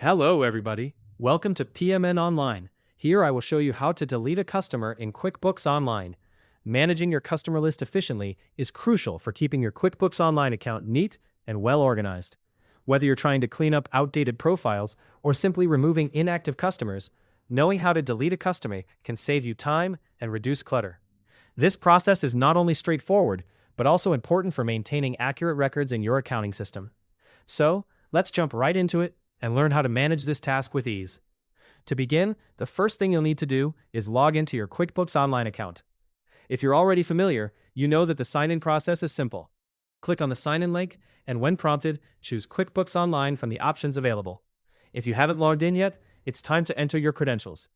Hello everybody, welcome to PMN Online. Here I will show you how to delete a customer in QuickBooks Online. Managing your customer list efficiently is crucial for keeping your QuickBooks Online account neat and well organized. Whether you're trying to clean up outdated profiles or simply removing inactive customers, knowing how to delete a customer can save you time and reduce clutter. This process is not only straightforward, but also important for maintaining accurate records in your accounting system. So, let's jump right into it and learn how to manage this task with ease. To begin, the first thing you'll need to do is log into your QuickBooks Online account. If you're already familiar, you know that the sign-in process is simple. Click on the sign-in link, and when prompted, choose QuickBooks Online from the options available. If you haven't logged in yet, it's time to enter your credentials.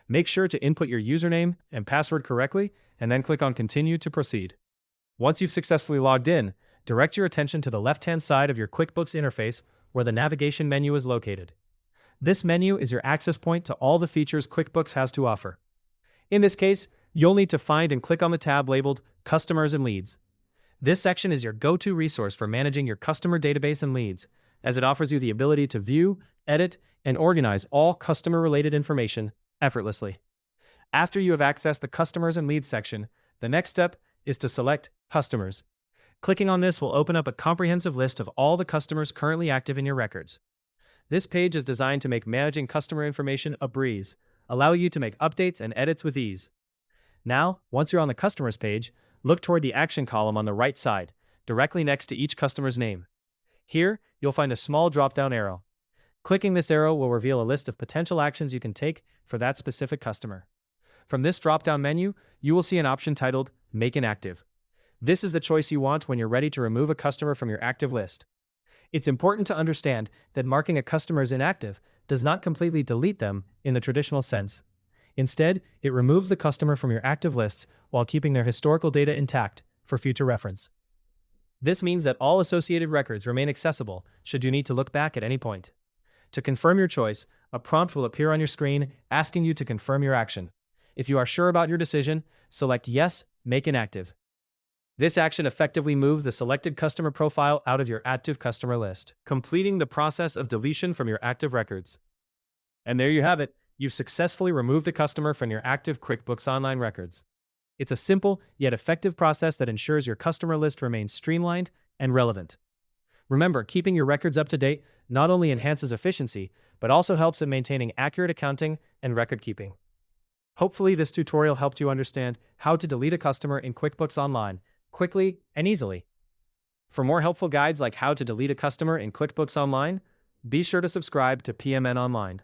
Make sure to input your username and password correctly, and then click on Continue to proceed. Once you've successfully logged in, direct your attention to the left-hand side of your QuickBooks interface where the navigation menu is located. This menu is your access point to all the features QuickBooks has to offer. In this case, you'll need to find and click on the tab labeled Customers and Leads. This section is your go-to resource for managing your customer database and leads, as it offers you the ability to view, edit, and organize all customer-related information effortlessly. After you have accessed the Customers and Leads section, the next step is to select Customers. Clicking on this will open up a comprehensive list of all the customers currently active in your records. This page is designed to make managing customer information a breeze, allowing you to make updates and edits with ease. Now, once you're on the Customers page, look toward the Action column on the right side, directly next to each customer's name. Here, you'll find a small drop-down arrow. Clicking this arrow will reveal a list of potential actions you can take for that specific customer. From this drop-down menu, you will see an option titled Make Inactive. This is the choice you want when you're ready to remove a customer from your active list. It's important to understand that marking a customer as inactive does not completely delete them in the traditional sense. Instead, it removes the customer from your active lists while keeping their historical data intact for future reference. This means that all associated records remain accessible should you need to look back at any point. To confirm your choice, a prompt will appear on your screen asking you to confirm your action. If you are sure about your decision, select Yes, Make Inactive. This action effectively moves the selected customer profile out of your active customer list, completing the process of deletion from your active records. And there you have it. You've successfully removed a customer from your active QuickBooks Online records. It's a simple yet effective process that ensures your customer list remains streamlined and relevant. Remember, keeping your records up to date not only enhances efficiency, but also helps in maintaining accurate accounting and record keeping. Hopefully, this tutorial helped you understand how to delete a customer in QuickBooks Online quickly and easily. For more helpful guides like how to delete a customer in QuickBooks Online, be sure to subscribe to PMN Online.